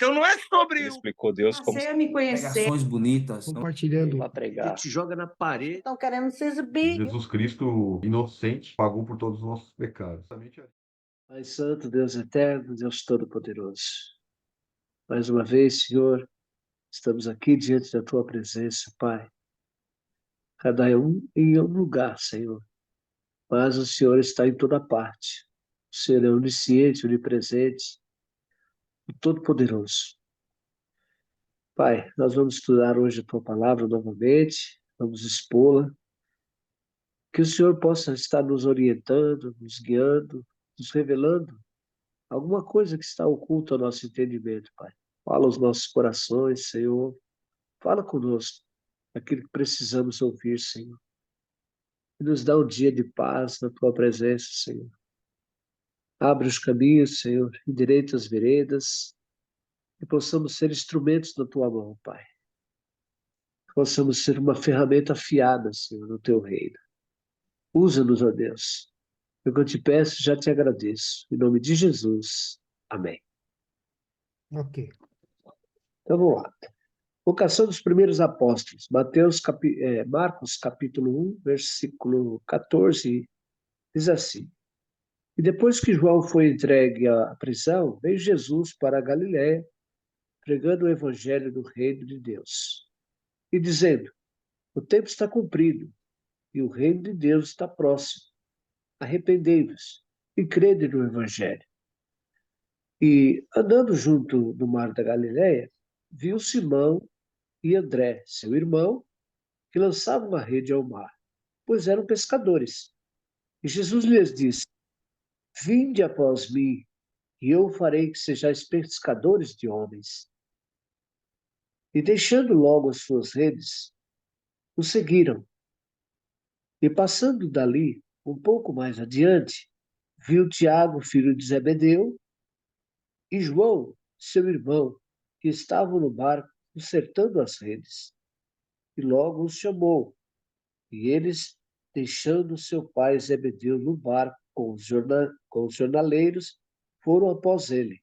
Então não é sobre Ele explicou Deus como Passei a me conhecer. Pregações bonitas. Compartilhando. para pregar. Te joga na parede. Estão querendo se exibir. Jesus Cristo, inocente, pagou por todos os nossos pecados. Pai Santo, Deus Eterno, Deus Todo-Poderoso. Mais uma vez, Senhor, estamos aqui diante da Tua presença, Pai. Cada um em um lugar, Senhor. Mas o Senhor está em toda parte. O Senhor é onisciente, onipresente, e Todo-Poderoso. Pai, nós vamos estudar hoje a Tua palavra novamente, vamos expô-la. Que o Senhor possa estar nos orientando, nos guiando, nos revelando alguma coisa que está oculta ao nosso entendimento, Pai. Fala aos nossos corações, Senhor. Fala conosco aquilo que precisamos ouvir, Senhor. E nos dá um dia de paz na Tua presença, Senhor. Abre os caminhos, Senhor, endireita as veredas, e possamos ser instrumentos na Tua mão, Pai. Possamos ser uma ferramenta afiada, Senhor, no Teu reino. Usa-nos, ó Deus. Eu que eu te peço, já te agradeço. Em nome de Jesus. Amém. Ok. Então vamos lá. Vocação dos primeiros apóstolos. Marcos, capítulo 1, versículo 14, diz assim. E depois que João foi entregue à prisão, veio Jesus para a Galiléia, pregando o evangelho do reino de Deus. E dizendo, o tempo está cumprido, e o reino de Deus está próximo. Arrependei-vos e crede no evangelho. E, andando junto do mar da Galiléia, viu Simão e André, seu irmão, que lançavam a rede ao mar, pois eram pescadores. E Jesus lhes disse, vinde após mim, e eu farei que sejais pescadores de homens. E deixando logo as suas redes, o seguiram. E passando dali, um pouco mais adiante, viu Tiago, filho de Zebedeu, e João, seu irmão, que estavam no barco, consertando as redes. E logo os chamou. E eles, deixando seu pai Zebedeu no barco com os jornaleiros, foram após ele.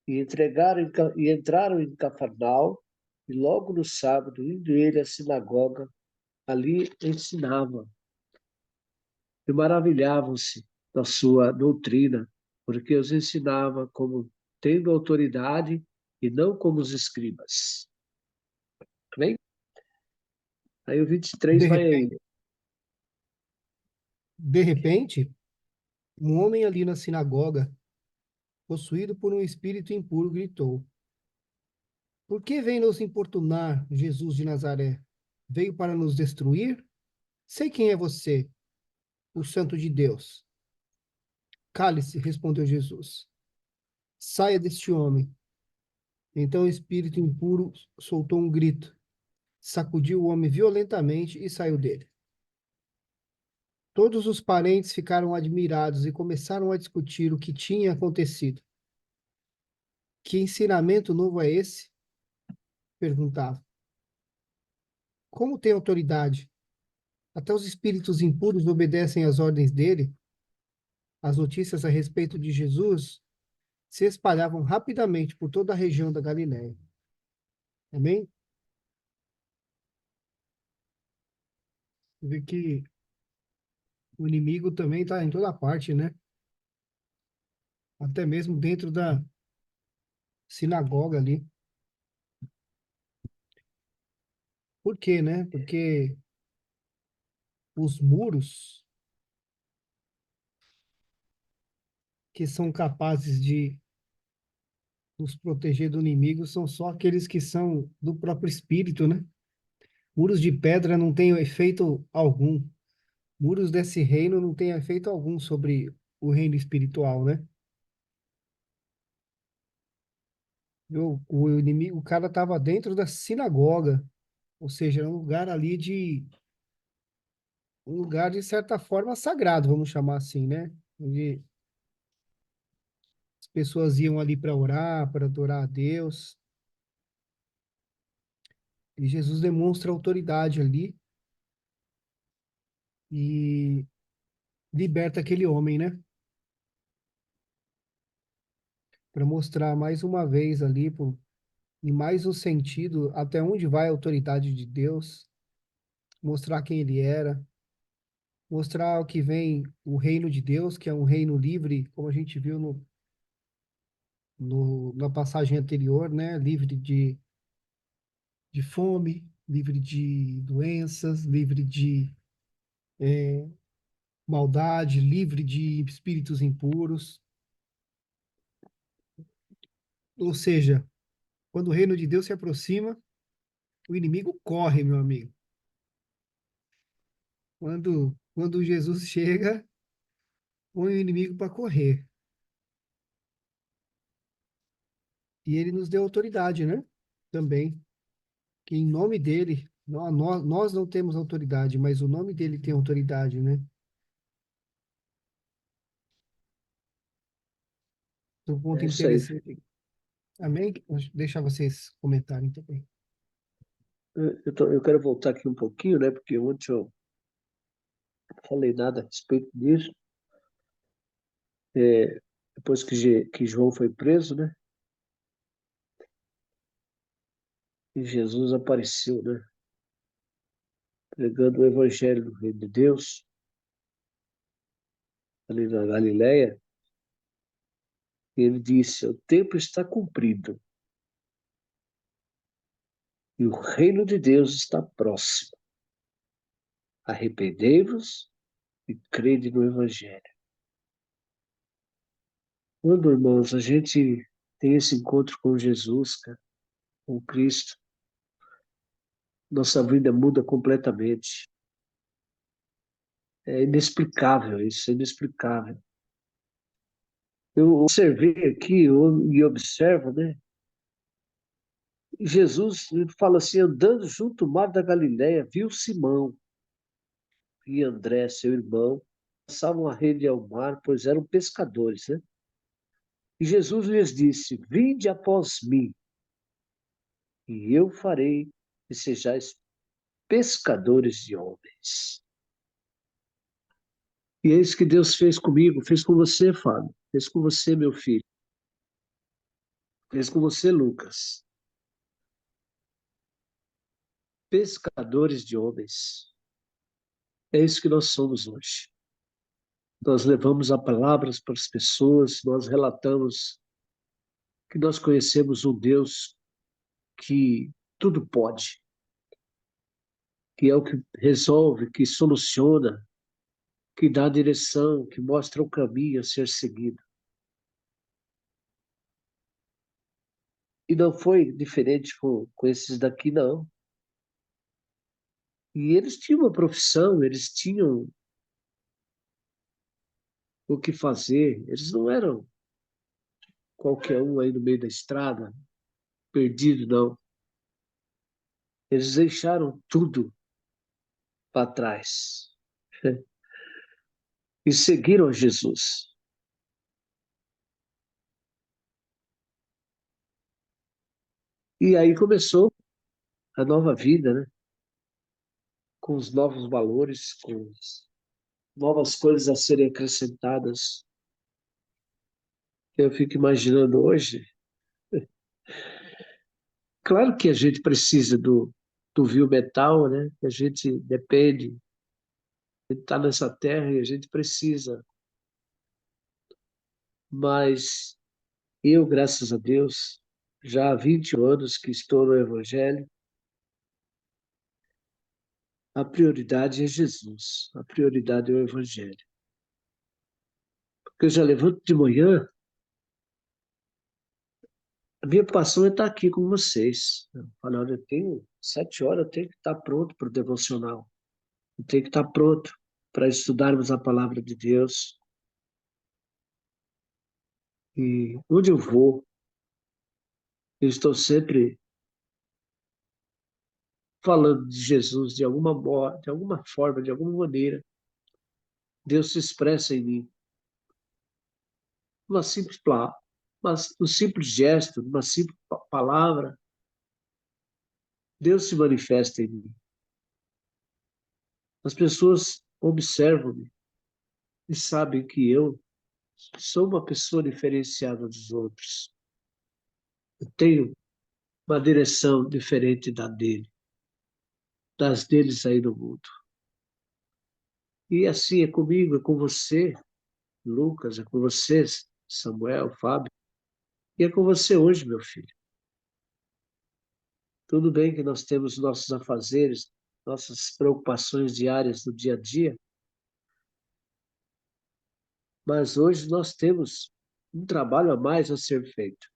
E entraram em Cafarnaum, e logo no sábado, indo ele à sinagoga, ali ensinava. E maravilhavam-se da sua doutrina, porque os ensinava como tendo autoridade e não como os escribas. Amém? Aí o 23 vai aí. De repente, um homem ali na sinagoga, possuído por um espírito impuro, gritou: Por que vem nos importunar, Jesus de Nazaré? Veio para nos destruir? Sei quem é você, o Santo de Deus. Cale-se, respondeu Jesus. Saia deste homem. Então o espírito impuro soltou um grito, sacudiu o homem violentamente e saiu dele. Todos os parentes ficaram admirados e começaram a discutir o que tinha acontecido. Que ensinamento novo é esse? Perguntava. Como tem autoridade? Até os espíritos impuros obedecem às ordens dele? As notícias a respeito de Jesus se espalhavam rapidamente por toda a região da Galiléia. Amém? Vê que o inimigo também está em toda parte, né? Até mesmo dentro da sinagoga ali. Por quê, né? Porque os muros que são capazes de nos proteger do inimigo são só aqueles que são do próprio espírito, né? Muros de pedra não têm efeito algum. Muros desse reino não têm efeito algum sobre o reino espiritual, né? O inimigo, o cara estava dentro da sinagoga, ou seja, era um lugar de certa forma sagrado, vamos chamar assim, né? Onde as pessoas iam ali para orar, para adorar a Deus. E Jesus demonstra autoridade ali e liberta aquele homem, né? para mostrar mais uma vez ali, em mais um sentido, até onde vai a autoridade de Deus, mostrar quem ele era, mostrar o que vem o reino de Deus, que é um reino livre, como a gente viu na passagem anterior, né? Livre de fome, livre de doenças, livre de maldade, livre de espíritos impuros. Ou seja, quando o reino de Deus se aproxima, o inimigo corre, meu amigo. Quando Jesus chega, põe o inimigo para correr. E ele nos deu autoridade, né? Também. Que em nome dele, nós não temos autoridade, mas o nome dele tem autoridade, né? Um ponto É isso aí. interessante. Amém? Vou deixar vocês comentarem também. Eu quero voltar aqui um pouquinho, né? Porque ontem eu falei nada a respeito disso. Depois que João foi preso, né? E Jesus apareceu, né? Pregando o evangelho do reino de Deus, ali na Galileia. E ele disse: o tempo está cumprido e o reino de Deus está próximo. Arrependei-vos e crede no evangelho. Quando, irmãos, a gente tem esse encontro com Jesus, cara, com Cristo, nossa vida muda completamente. É inexplicável isso, é inexplicável. Eu observei aqui e observo, né? Jesus ele fala assim, andando junto ao mar da Galileia, viu Simão e André, seu irmão, lançavam a rede ao mar, pois eram pescadores, né? E Jesus lhes disse, vinde após mim, e eu farei que sejais pescadores de homens. E é isso que Deus fez comigo, fez com você, Fábio, fez com você, meu filho, fez com você, Lucas. Pescadores de homens. É isso que nós somos hoje. Nós levamos a palavra para as pessoas, nós relatamos que nós conhecemos um Deus que tudo pode, que é o que resolve, que soluciona, que dá a direção, que mostra o caminho a ser seguido. E não foi diferente com esses daqui, não. E eles tinham uma profissão, eles tinham o que fazer, eles não eram qualquer um aí no meio da estrada, perdido, não. Eles deixaram tudo para trás e seguiram a Jesus. E aí começou a nova vida, né? Com os novos valores, com as novas coisas a serem acrescentadas. Eu fico imaginando hoje, claro que a gente precisa do viu metal, né? A gente depende, a gente está nessa terra e a gente precisa. Mas eu, graças a Deus, já há 20 anos que estou no Evangelho, a prioridade é Jesus, a prioridade é o Evangelho. Porque eu já levanto de manhã, a minha paixão é estar aqui com vocês. Eu falo, olha, eu tenho 7 horas, eu tenho que estar pronto para o devocional. Eu tenho que estar pronto para estudarmos a palavra de Deus. E onde eu vou, eu estou sempre falando de Jesus de alguma forma, de alguma maneira. Deus se expressa em mim. Uma simples, um simples gesto, uma simples palavra, Deus se manifesta em mim. As pessoas observam-me e sabem que eu sou uma pessoa diferenciada dos outros. Eu tenho uma direção diferente das deles aí no mundo. E assim é comigo, é com você, Lucas, é com você, Samuel, Fábio, e é com você hoje, meu filho. Tudo bem que nós temos nossos afazeres, nossas preocupações diárias do dia a dia, mas hoje nós temos um trabalho a mais a ser feito.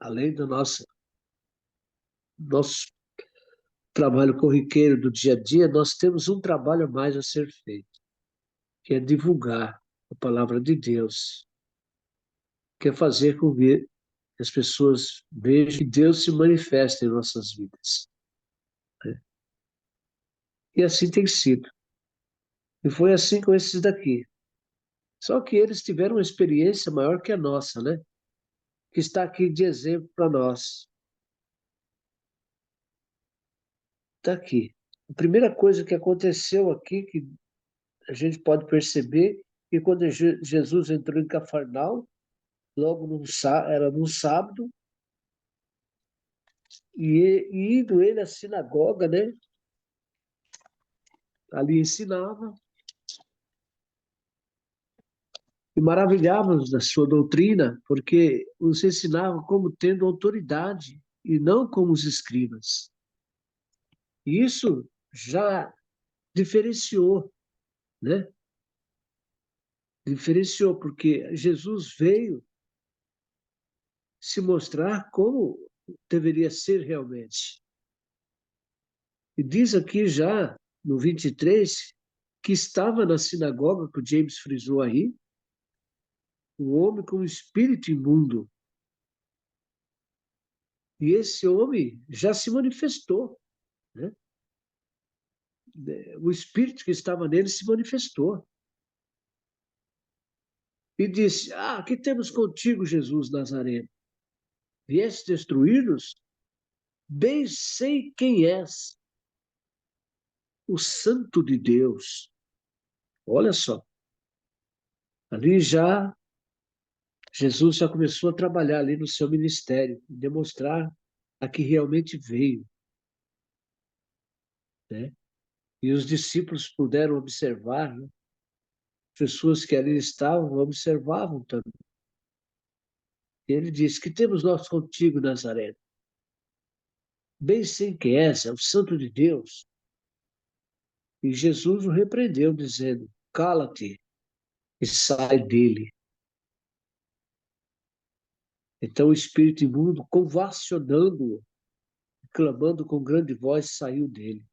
Além do nosso trabalho corriqueiro do dia a dia, nós temos um trabalho a mais a ser feito, que é divulgar a palavra de Deus, que é fazer com que as pessoas vejam que Deus se manifesta em nossas vidas. Né? E assim tem sido. E foi assim com esses daqui. Só que eles tiveram uma experiência maior que a nossa, né? Que está aqui de exemplo para nós. Está aqui. A primeira coisa que aconteceu aqui, que a gente pode perceber, que quando Jesus entrou em Cafarnaum, logo era num sábado, e indo ele à sinagoga, né? Ali ensinava, e maravilhávamos da sua doutrina, porque os ensinava como tendo autoridade, e não como os escribas. E isso já diferenciou, né? Diferenciou, porque Jesus veio se mostrar como deveria ser realmente. E diz aqui já, no 23, que estava na sinagoga, que o James frisou aí, um homem com um espírito imundo. E esse homem já se manifestou, né? O espírito que estava nele se manifestou. E disse: Ah, que temos contigo, Jesus Nazareno? Vieste destruir-nos? Bem sei quem és, o Santo de Deus. Olha só, ali já, Jesus já começou a trabalhar ali no seu ministério, demonstrar a que realmente veio, né? E os discípulos puderam observar, né? Pessoas que ali estavam observavam também. E ele disse: Que temos nós contigo, Nazaré? Bem sei que és, é o Santo de Deus. E Jesus o repreendeu, dizendo: Cala-te e sai dele. Então o espírito imundo, convulsionando-o, clamando com grande voz, saiu dele.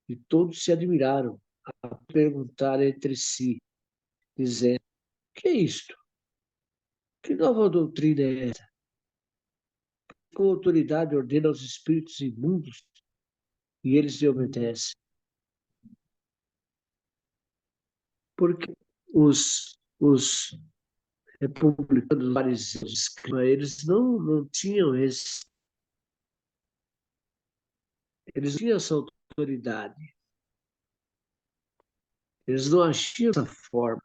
E todos se admiraram a perguntar entre si, dizendo: Que é isto? Que nova doutrina é essa? Com autoridade ordena aos espíritos imundos e eles lhe obedecem. Porque os republicanos, os fariseus, eles não tinham eles não tinham essa autoridade. Eles não agiam dessa forma.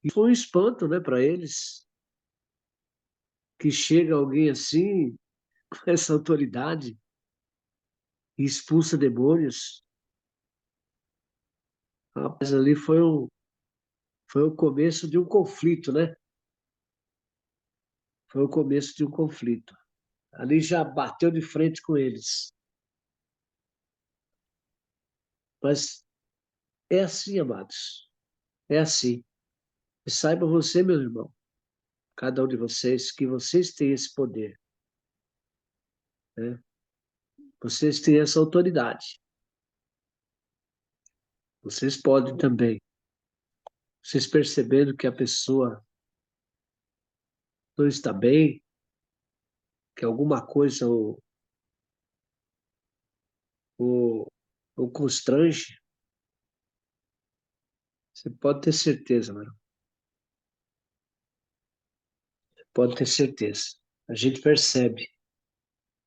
E foi um espanto, né, para eles, que chega alguém assim, com essa autoridade, e expulsa demônios. Rapaz, ali foi o começo de um conflito, né? Foi o começo de um conflito. Ali já bateu de frente com eles. Mas é assim, amados. É assim. E saiba você, meu irmão, cada um de vocês, que vocês têm esse poder, né? Vocês têm essa autoridade. Vocês podem também. Vocês percebendo que a pessoa não está bem, que alguma coisa o, o constrange, você pode ter certeza, mano. Pode ter certeza. A gente percebe.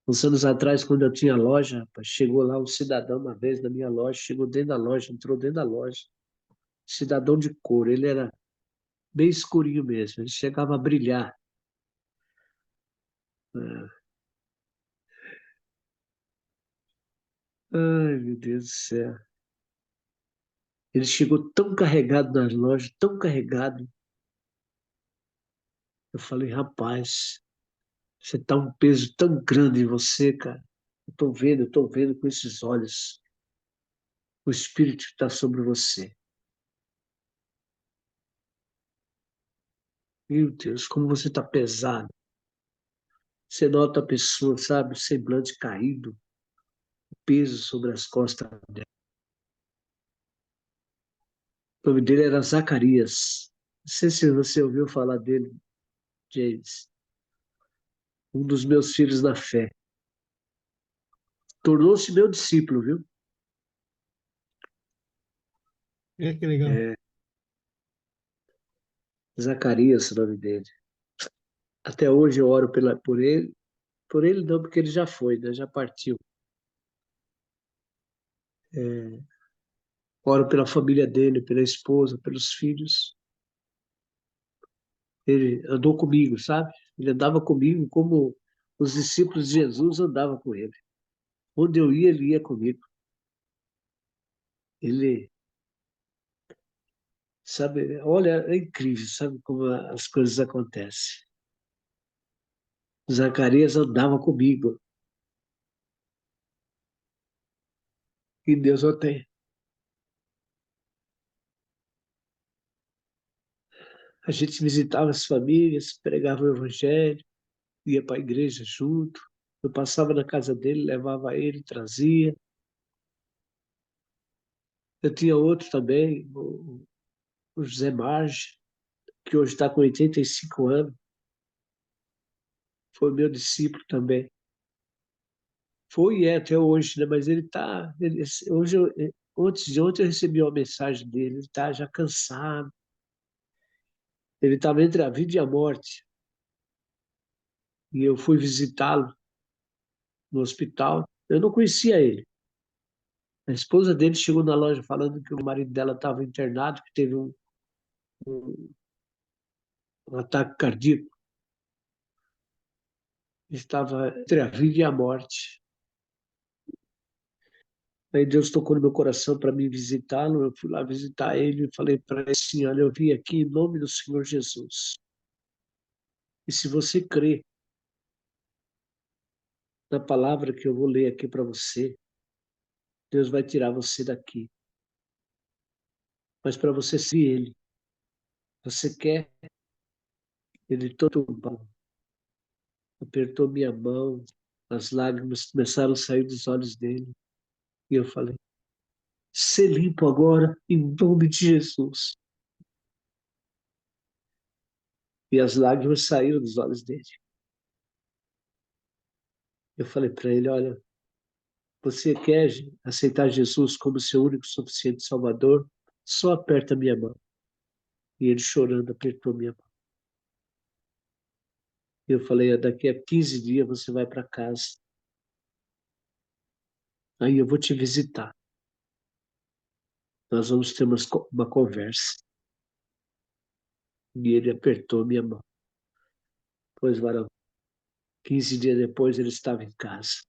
Uns anos atrás, quando eu tinha loja, rapaz, chegou lá um cidadão uma vez na minha loja, chegou dentro da loja, entrou dentro da loja. cidadão de cor. Ele era bem escurinho mesmo, ele chegava a brilhar. Ah, ai, meu Deus do céu. Ele chegou tão carregado nas lojas, tão carregado. Eu falei, rapaz, você tá um peso tão grande em você, cara. Eu tô vendo com esses olhos. O Espírito está sobre você. Meu Deus, como você está pesado. Você nota a pessoa, sabe, o semblante caído, o peso sobre as costas dela. O nome dele era Zacarias. Não sei se você ouviu falar dele, James. Um dos meus filhos da fé. Tornou-se meu discípulo, viu? É que legal. É, Zacarias, o nome dele. Até hoje eu oro por ele. Por ele não, porque ele já foi, né? Já partiu. É, oro pela família dele, pela esposa, pelos filhos. Ele andou comigo, sabe? Ele andava comigo como os discípulos de Jesus andavam com ele. Onde eu ia, ele ia comigo. Ele, sabe, olha, é incrível, sabe como as coisas acontecem. Zacarias andava comigo. E Deus o tem. A gente visitava as famílias, pregava o evangelho, ia para a igreja junto. Eu passava na casa dele, levava ele, trazia. Eu tinha outro também, o José Marge, que hoje está com 85 anos, foi meu discípulo também. Foi e é até hoje, né? Mas ele está. Hoje, antes de ontem, eu recebi uma mensagem dele. Ele está já cansado. Ele estava entre a vida e a morte. E eu fui visitá-lo no hospital. Eu não conhecia ele. A esposa dele chegou na loja falando que o marido dela estava internado, que teve um, um ataque cardíaco. Estava entre a vida e a morte. Aí Deus tocou no meu coração para me visitá-lo. Eu fui lá visitar ele e falei para ele assim: olha, eu vim aqui em nome do Senhor Jesus. E se você crê na palavra que eu vou ler aqui para você, Deus vai tirar você daqui. Mas para você ser Ele, você quer? Ele todo bom, apertou minha mão, as lágrimas começaram a sair dos olhos dele. E eu falei: ser limpo agora, em nome de Jesus. E as lágrimas saíram dos olhos dele. Eu falei para ele: olha, você quer aceitar Jesus como seu único e suficiente Salvador? Só aperta minha mão. E ele chorando apertou minha mão. E eu falei: daqui a 15 dias você vai para casa. Aí eu vou te visitar. Nós vamos ter uma conversa. E ele apertou minha mão. Pois, varão, 15 dias depois ele estava em casa.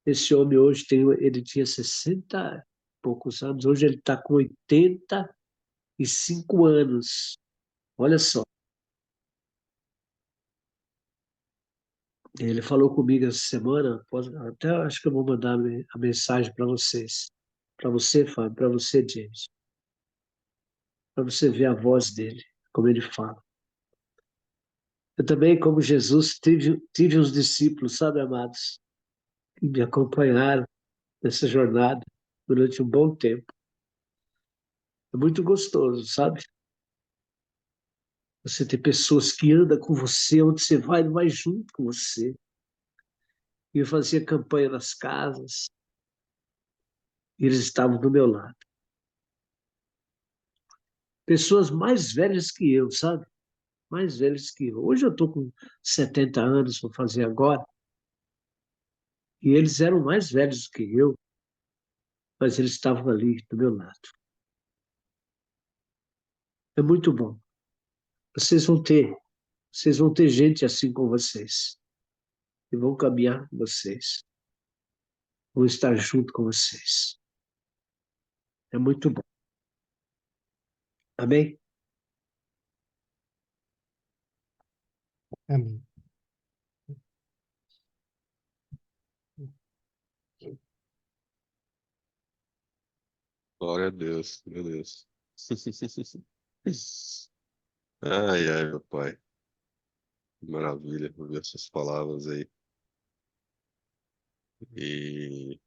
Esse homem hoje ele tinha 60 e poucos anos, hoje ele está com 85 anos. Olha só. Ele falou comigo essa semana, até acho que eu vou mandar a mensagem para vocês. Para você, Fábio, para você, James. Para você ver a voz dele, como ele fala. Eu também, como Jesus, tive uns discípulos, sabe, amados, que me acompanharam nessa jornada durante um bom tempo. É muito gostoso, sabe? Você ter pessoas que andam com você, onde você vai, vai junto com você. E eu fazia campanha nas casas, e eles estavam do meu lado. Pessoas mais velhas que eu, sabe? Mais velhas que eu. Hoje eu estou com 70 anos, vou fazer agora, e eles eram mais velhos que eu, mas eles estavam ali do meu lado. É muito bom. Vocês vão ter gente assim com vocês. E vão caminhar com vocês. Vão estar junto com vocês. É muito bom. Amém? Amém. Glória a Deus, meu Deus. Ai, ai, meu pai. Que maravilha ouvir essas palavras aí. E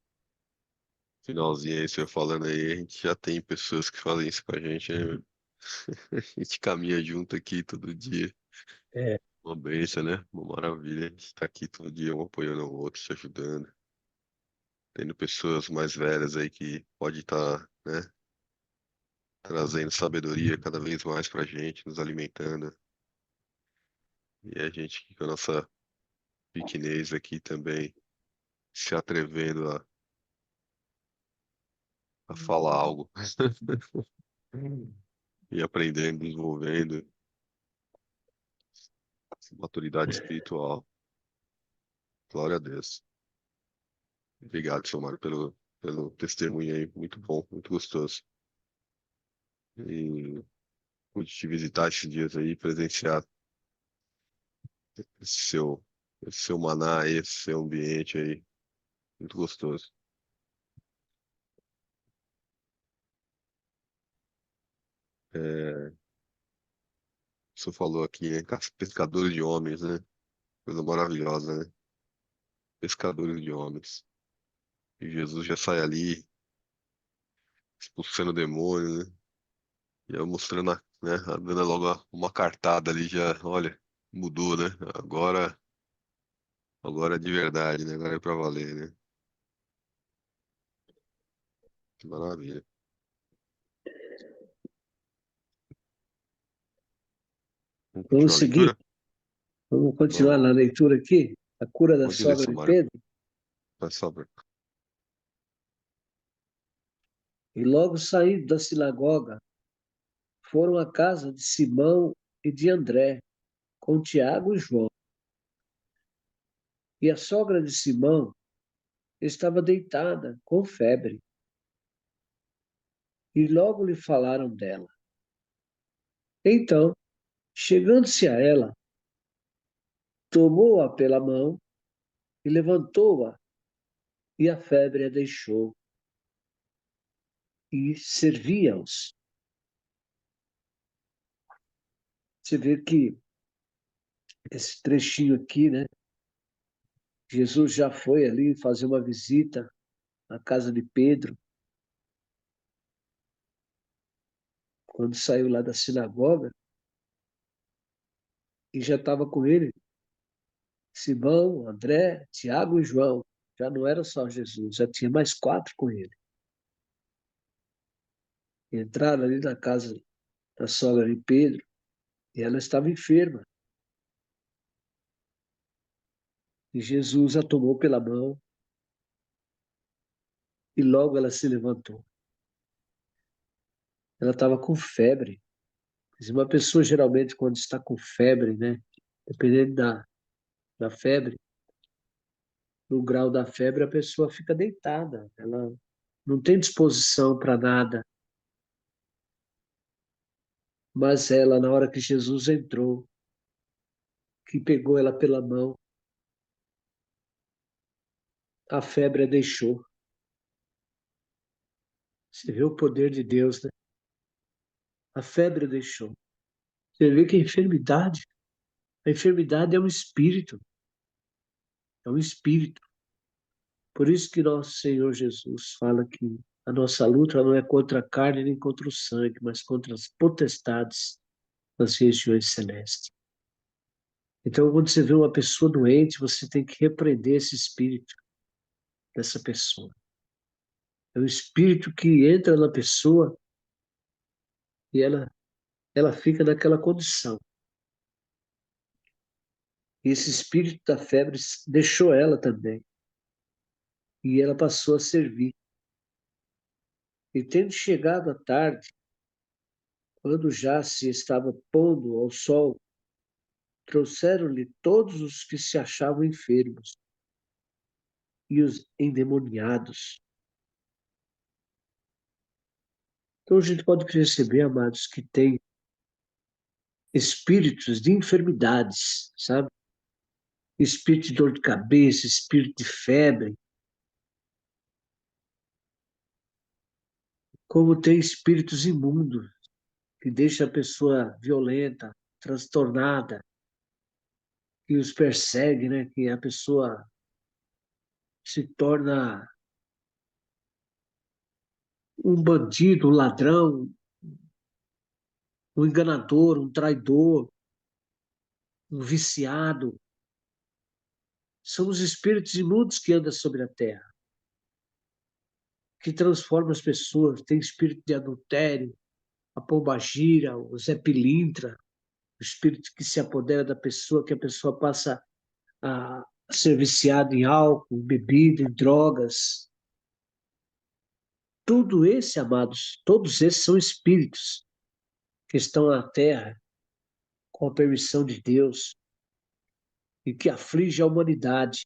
finalzinho aí, você falando aí, a gente já tem pessoas que fazem isso com a gente, né, meu? A gente caminha junto aqui todo dia. É. Uma bênção, né? Uma maravilha. A gente tá aqui todo dia, um apoiando o outro, se ajudando. Tendo pessoas mais velhas aí que pode estar, né, trazendo sabedoria cada vez mais pra gente, nos alimentando. E a gente aqui com a nossa pequenez aqui também, se atrevendo a falar algo e aprendendo, desenvolvendo essa maturidade espiritual. Glória a Deus. Obrigado, seu Mário, pelo testemunho aí. Muito bom, muito gostoso. E pude te visitar esses dias aí, presenciar esse seu maná aí, esse seu ambiente aí. Muito gostoso. É, você falou aqui, né? Pescadores de homens, né? Coisa maravilhosa, né? Pescadores de homens. E Jesus já sai ali, expulsando o demônio, né? Já mostrando, né? Dando logo uma cartada ali, já, olha, mudou, né? Agora é de verdade, né? Agora é pra valer, né? Que maravilha. Vamos continuar Vamos a seguir? leitura? Vamos continuar Vamos. na leitura aqui? A cura da Pode ler, sogra seu de Mário. Pedro? Faz favor. E logo saindo da sinagoga, foram à casa de Simão e de André, com Tiago e João. E a sogra de Simão estava deitada com febre. E logo lhe falaram dela. Então, chegando-se a ela, tomou-a pela mão e levantou-a, e a febre a deixou. E servia-os. Você vê que esse trechinho aqui, né? Jesus já foi ali fazer uma visita à casa de Pedro, quando saiu lá da sinagoga, e já estava com ele Simão, André, Tiago e João. Já não era só Jesus, já tinha mais quatro com ele. Entraram ali na casa da sogra de Pedro e ela estava enferma. E Jesus a tomou pela mão e logo ela se levantou. Ela estava com febre. Uma pessoa, geralmente, quando está com febre, né? Dependendo da febre, no grau da febre, a pessoa fica deitada. Ela não tem disposição para nada. Mas ela, na hora que Jesus entrou, que pegou ela pela mão, a febre a deixou. Você vê o poder de Deus, né? A febre a deixou. Você vê que a enfermidade é um espírito. É um espírito. Por isso que nosso Senhor Jesus fala que a nossa luta não é contra a carne nem contra o sangue, mas contra as potestades das regiões celestes. Então, quando você vê uma pessoa doente, você tem que repreender esse espírito dessa pessoa. É o espírito que entra na pessoa e ela fica naquela condição. E esse espírito da febre deixou ela também. E ela passou a servir. E tendo chegado à tarde, Quando já se estava pondo ao sol, trouxeram-lhe todos os que se achavam enfermos e os endemoniados. Então a gente pode perceber, amados, que tem espíritos de enfermidades, sabe? Espírito de dor de cabeça, espírito de febre, como tem espíritos imundos, que deixa a pessoa violenta, transtornada, que os persegue, né? Que a pessoa se torna um bandido, um ladrão, um enganador, um traidor, um viciado. São os espíritos imundos que andam sobre a terra, que transformam as pessoas. Tem espírito de adultério, a pombagira, o Zé Pilintra, o espírito que se apodera da pessoa, que a pessoa passa a ser viciada em álcool, bebida, em drogas. Tudo esse, amados, todos esses são espíritos que estão na terra com a permissão de Deus e que aflige a humanidade.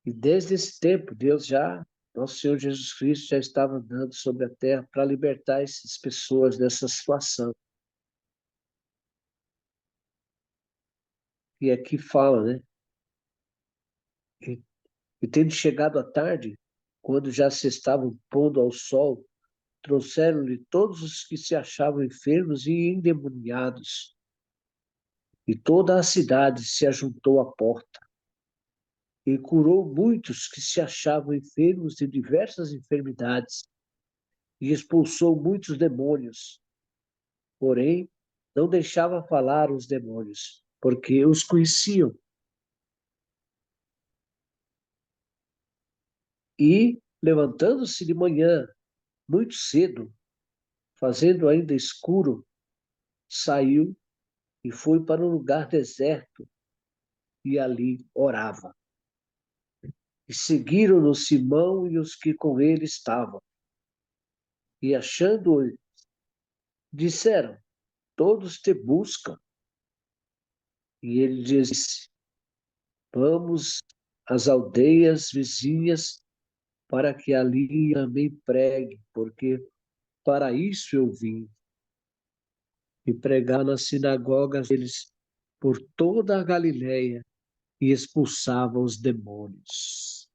E desde esse tempo, nosso Senhor Jesus Cristo já estava andando sobre a terra para libertar essas pessoas dessa situação. E aqui fala, né? E tendo chegado à tarde, quando já se estavam pondo ao sol, trouxeram-lhe todos os que se achavam enfermos e endemoniados. E toda a cidade se ajuntou à porta. E curou muitos que se achavam enfermos de diversas enfermidades. E expulsou muitos demônios. Porém, não deixava falar os demônios, porque os conheciam. E, levantando-se de manhã, muito cedo, fazendo ainda escuro, saiu e foi para um lugar deserto e ali orava. E seguiram-no Simão e os que com ele estavam. E achando-o, disseram: todos te buscam. E ele disse: vamos às aldeias vizinhas para que ali também pregue, porque para isso eu vim. E pregar nas sinagogas deles por toda a Galileia e expulsava os demônios.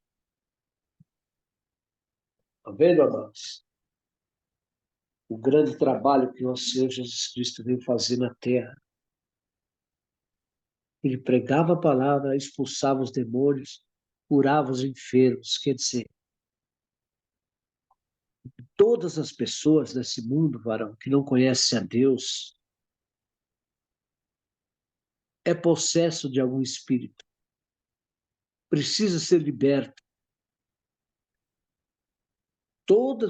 Está vendo, amados? O grande trabalho que nosso Senhor Jesus Cristo veio fazer na terra. Ele pregava a palavra, expulsava os demônios, curava os enfermos. Quer dizer, todas as pessoas nesse mundo, varão, que não conhecem a Deus, é possesso de algum espírito. Precisa ser liberto.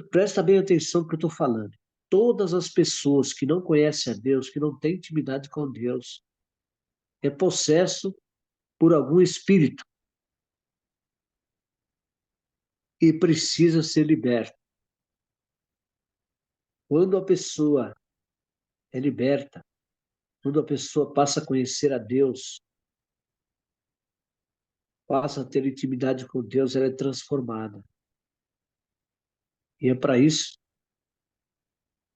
Presta bem atenção no que eu estou falando. Todas as pessoas que não conhecem a Deus, que não têm intimidade com Deus, é possesso por algum espírito e precisa ser liberto. Quando a pessoa é liberta, quando a pessoa passa a conhecer a Deus, passa a ter intimidade com Deus, ela é transformada. E é para isso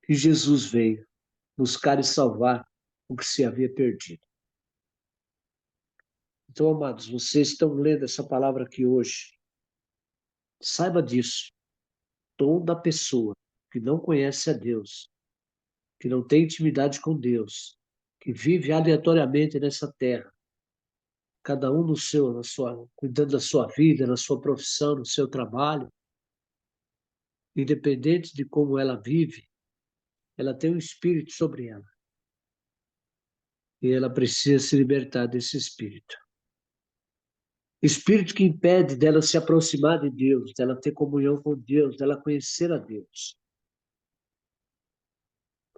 que Jesus veio, buscar e salvar o que se havia perdido. Então, amados, vocês estão lendo essa palavra aqui hoje. Saiba disso. Toda pessoa que não conhece a Deus, que não tem intimidade com Deus, que vive aleatoriamente nessa terra, cada um cuidando da sua vida, na sua profissão, no seu trabalho, independente de como ela vive, ela tem um espírito sobre ela. E ela precisa se libertar desse espírito. Espírito que impede dela se aproximar de Deus, dela ter comunhão com Deus, dela conhecer a Deus.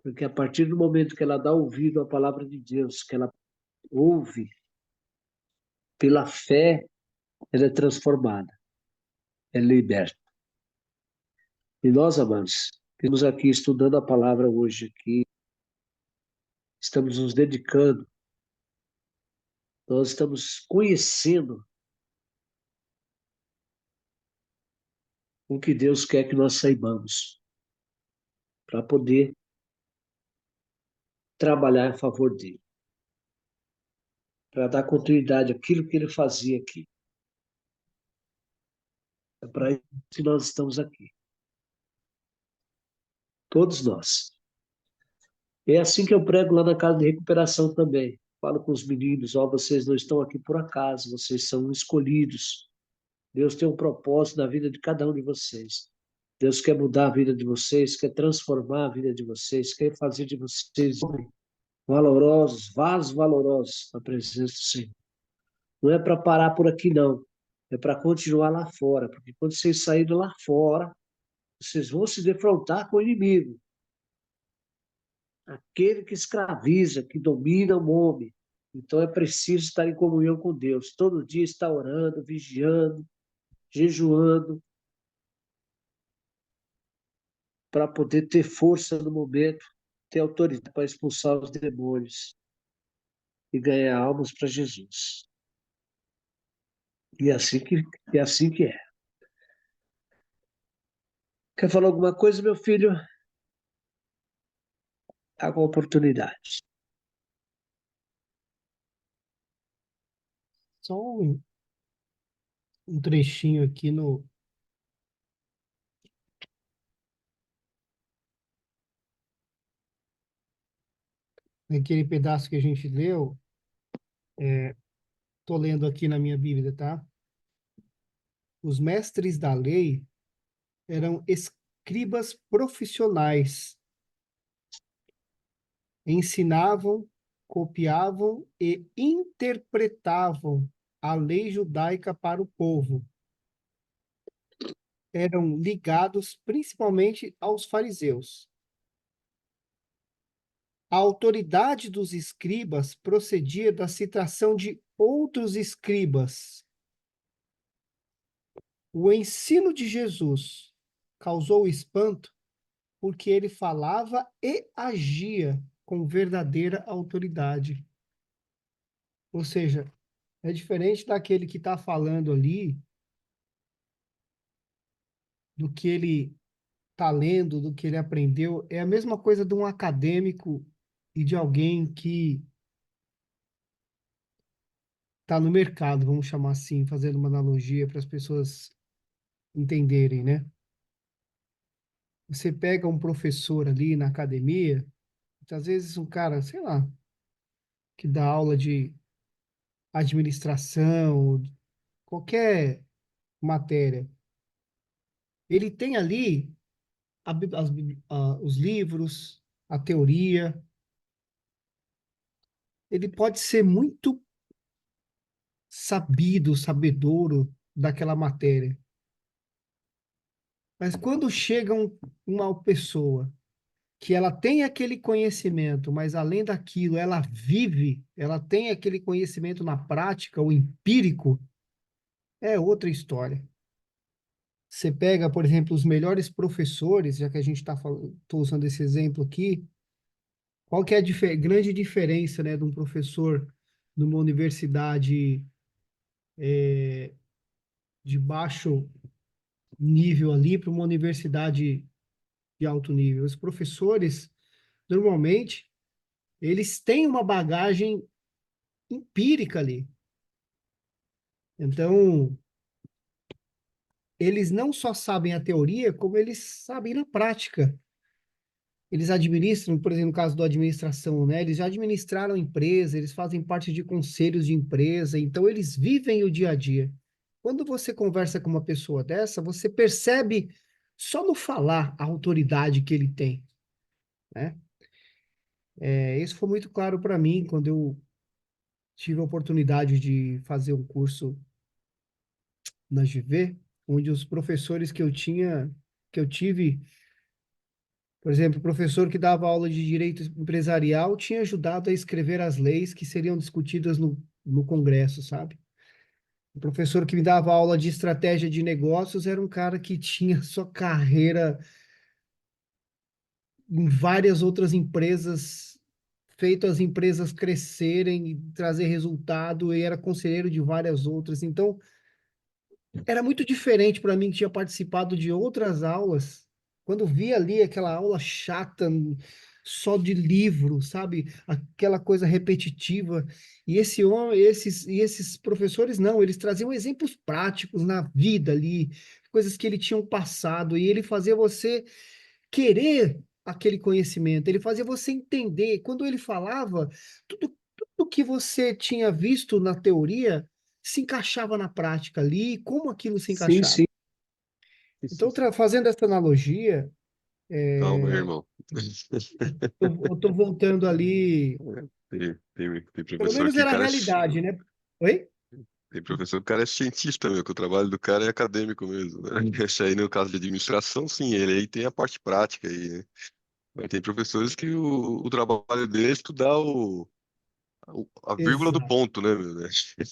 Porque a partir do momento que ela dá ouvido à palavra de Deus, que ela ouve pela fé, ela é transformada, é liberta. E nós, amados, temos aqui estudando a palavra hoje aqui, estamos nos dedicando, nós estamos conhecendo o que Deus quer que nós saibamos, para poder trabalhar a favor dele, para dar continuidade àquilo que ele fazia aqui. É para isso que nós estamos aqui. Todos nós. É assim que eu prego lá na casa de recuperação também. Falo com os meninos, ó, vocês não estão aqui por acaso, vocês são escolhidos. Deus tem um propósito na vida de cada um de vocês. Deus quer mudar a vida de vocês, quer transformar a vida de vocês, quer fazer de vocês homens valorosos, vasos valorosos na presença do Senhor. Não é para parar por aqui, não. É para continuar lá fora, porque quando vocês saírem lá fora, vocês vão se defrontar com o inimigo. Aquele que escraviza, que domina o homem. Então é preciso estar em comunhão com Deus. Todo dia estar orando, vigiando, jejuando, para poder ter força no momento, ter autoridade para expulsar os demônios e ganhar almas para Jesus. E é assim que é. Quer falar alguma coisa, meu filho? Tá com oportunidade. Só um trechinho aqui no naquele pedaço que a gente leu. Tô lendo aqui na minha Bíblia, tá? Os mestres da lei eram escribas profissionais, ensinavam, copiavam e interpretavam a lei judaica para o povo. Eram ligados principalmente aos fariseus. A autoridade dos escribas procedia da citação de outros escribas. O ensino de Jesus causou espanto porque ele falava e agia com verdadeira autoridade. Ou seja, é diferente daquele que está falando ali, do que ele está lendo, do que ele aprendeu. É a mesma coisa de um acadêmico e de alguém que está no mercado, vamos chamar assim, fazendo uma analogia para as pessoas entenderem, né? Você pega um professor ali na academia, às vezes um cara, sei lá, que dá aula de administração, qualquer matéria. Ele tem ali os livros, a teoria. Ele pode ser muito sabido, sabedouro daquela matéria. Mas quando chega uma pessoa que ela tem aquele conhecimento, mas além daquilo, ela vive, ela tem aquele conhecimento na prática, o empírico, é outra história. Você pega, por exemplo, os melhores professores, já que a gente está usando esse exemplo aqui, qual que é a grande diferença, né, de um professor numa universidade de baixo nível ali para uma universidade de alto nível? Os professores, normalmente, eles têm uma bagagem empírica ali. Então, eles não só sabem a teoria, como eles sabem na prática. Eles administram, por exemplo, no caso da administração, né? Eles já administraram empresa, eles fazem parte de conselhos de empresa, então eles vivem o dia a dia. Quando você conversa com uma pessoa dessa, você percebe só no falar a autoridade que ele tem, né? Isso foi muito claro para mim quando eu tive a oportunidade de fazer um curso na GV, onde os professores que eu tive, por exemplo, o professor que dava aula de direito empresarial tinha ajudado a escrever as leis que seriam discutidas no Congresso, sabe? O professor que me dava aula de estratégia de negócios era um cara que tinha sua carreira em várias outras empresas, feito as empresas crescerem e trazer resultado, e era conselheiro de várias outras. Então, era muito diferente para mim que tinha participado de outras aulas, quando via ali aquela aula chata, só de livro, sabe? Aquela coisa repetitiva. E esse homem, esses professores não, eles traziam exemplos práticos na vida ali, coisas que ele tinham passado, e ele fazia você querer aquele conhecimento, ele fazia você entender. Quando ele falava, tudo que você tinha visto na teoria se encaixava na prática ali, como aquilo se Sim, encaixava. sim. Então, fazendo essa analogia, Calma aí, irmão. eu estou voltando ali, Tem pelo professor menos que o era a cara realidade, né? Oi? tem professor que o cara é cientista, meu, que o trabalho do cara é acadêmico mesmo, né? Esse aí, no caso de administração, sim, ele aí tem a parte prática aí, né? Mas tem professores que o trabalho dele é estudar a vírgula do Exato, ponto, né, meu? Né?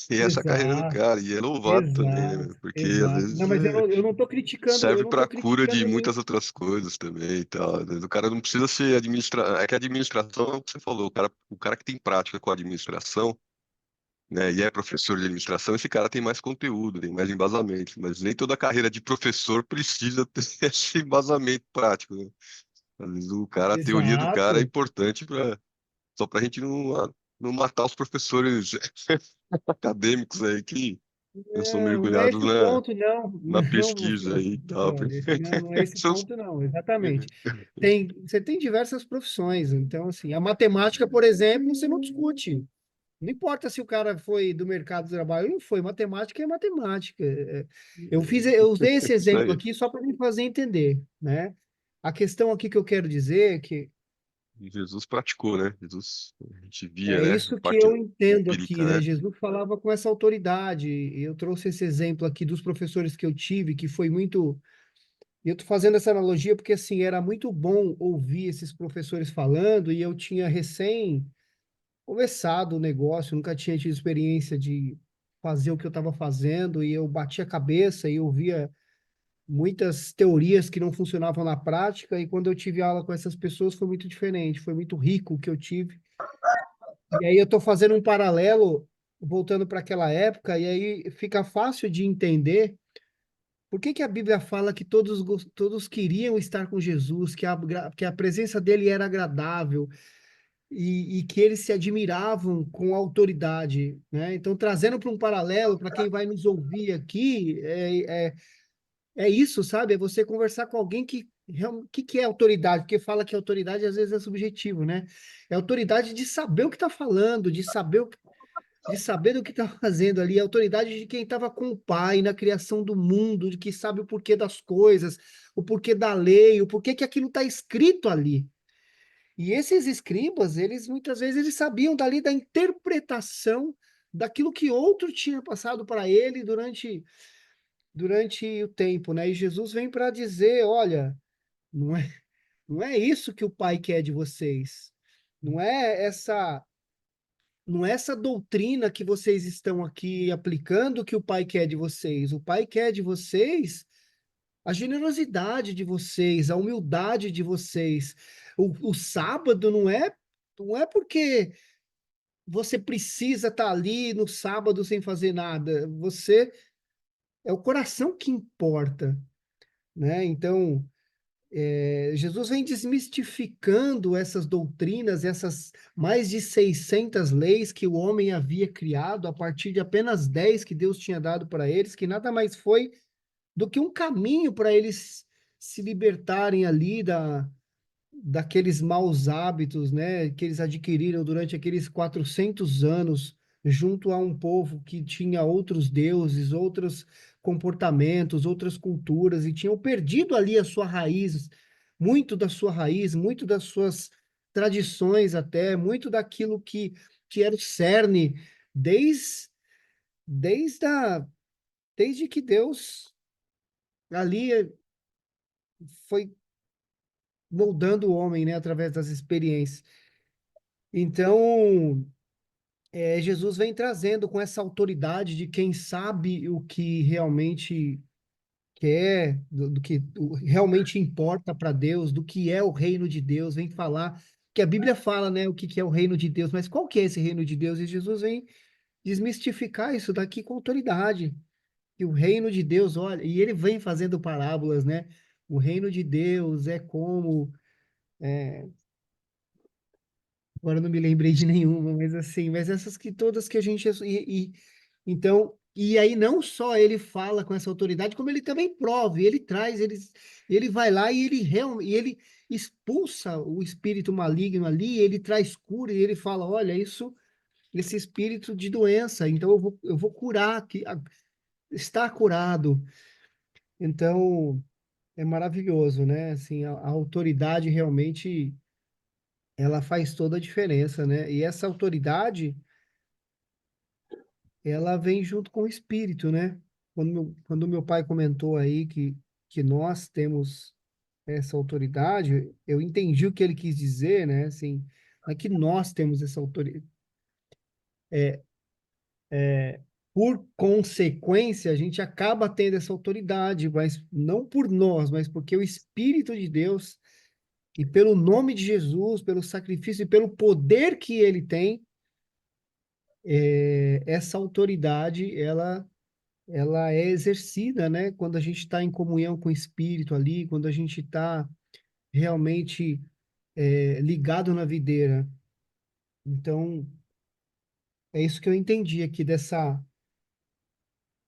E essa é a carreira do exato, cara, e é louvado também, né, exato, meu? Porque às exato. Não, vezes mas eu não estou criticando, eu serve não para estou cura de criticando nem. muitas outras coisas também e tal. Às vezes o cara não precisa ser é que a administração, é o que você falou, o cara que tem prática com a administração, né, e é professor de administração, esse cara tem mais conteúdo, tem mais embasamento, mas nem toda carreira de professor precisa ter esse embasamento prático, né? Às vezes a teoria do cara é Exato. importante só para a gente não matar os professores acadêmicos aí que não são Não, não é mergulhados esse o ponto, não. na Não, pesquisa aí e tal. brother. Não, não é esse Seus- ponto, não. Exatamente. Você tem diversas profissões. Então, assim, a matemática, por exemplo, você não discute. Não importa se o cara foi do mercado do trabalho ou não foi. Matemática é matemática. Eu usei esse Isso exemplo aí. aqui só para me fazer entender, né? A questão aqui que eu quero dizer é que Jesus praticou, né? Jesus, a gente via, é né? A isso que parte eu entendo aqui, empírica, né? né? Jesus falava com essa autoridade. E eu trouxe esse exemplo aqui dos professores que eu tive, que foi muito. E eu tô fazendo essa analogia porque, assim, era muito bom ouvir esses professores falando e eu tinha recém começado o negócio, nunca tinha tido experiência de fazer o que eu estava fazendo e eu batia a cabeça e eu via muitas teorias que não funcionavam na prática e quando eu tive aula com essas pessoas foi muito diferente, foi muito rico o que eu tive. E aí eu estou fazendo um paralelo, voltando para aquela época, e aí fica fácil de entender por que que a Bíblia fala que todos queriam estar com Jesus, que a presença dele era agradável e que eles se admiravam com a autoridade, né? Então, trazendo para um paralelo, para quem vai nos ouvir aqui, é isso, sabe? É você conversar com alguém que é autoridade, porque fala que autoridade às vezes é subjetivo, né? É autoridade de saber o que está falando, de saber do que está fazendo ali, a autoridade de quem estava com o pai na criação do mundo, de que sabe o porquê das coisas, o porquê da lei, o porquê que aquilo está escrito ali. E esses escribas, eles muitas vezes eles sabiam dali da interpretação daquilo que outro tinha passado para ele durante o tempo, né? E Jesus vem para dizer, olha, não é, não é isso que o pai quer de vocês. Não é essa não é essa doutrina que vocês estão aqui aplicando que o Pai quer de vocês. O Pai quer de vocês a generosidade de vocês, a humildade de vocês. O sábado não é porque você precisa estar ali no sábado sem fazer nada. Você é o coração que importa, né? Então, Jesus vem desmistificando essas doutrinas, essas mais de 600 leis que o homem havia criado a partir de apenas 10 que Deus tinha dado para eles, que nada mais foi do que um caminho para eles se libertarem ali daqueles maus hábitos, né, que eles adquiriram durante aqueles 400 anos junto a um povo que tinha outros deuses, outros comportamentos, outras culturas e tinham perdido ali a sua raiz, muito da sua raiz, muito das suas tradições até, muito daquilo que era o cerne desde desde a, desde que Deus ali foi moldando o homem, né, através das experiências. Então, Jesus vem trazendo com essa autoridade de quem sabe o que realmente quer, do que realmente importa para Deus, do que é o reino de Deus, vem falar, que a Bíblia fala, né, o que que é o reino de Deus, mas qual que é esse reino de Deus? E Jesus vem desmistificar isso daqui com autoridade. Que o reino de Deus, olha, e ele vem fazendo parábolas, né? O reino de Deus é como, agora eu não me lembrei de nenhuma, mas assim, mas essas que todas que a gente então, e aí não só ele fala com essa autoridade, como ele também prova, e ele traz, ele vai lá e ele realmente, e ele expulsa o espírito maligno ali, ele traz cura e ele fala, olha, isso, esse espírito de doença, então eu vou curar, que está curado. Então, é maravilhoso, né? Assim, a autoridade realmente ela faz toda a diferença, né? E essa autoridade, ela vem junto com o espírito, né? Quando meu pai comentou aí que nós temos essa autoridade, eu entendi o que ele quis dizer, né? Assim, não é que nós temos essa autoridade. Por consequência, a gente acaba tendo essa autoridade, mas não por nós, mas porque o Espírito de Deus e pelo nome de Jesus, pelo sacrifício e pelo poder que ele tem, essa autoridade, ela é exercida, né? Quando a gente está em comunhão com o Espírito ali, quando a gente está realmente ligado na videira. Então, é isso que eu entendi aqui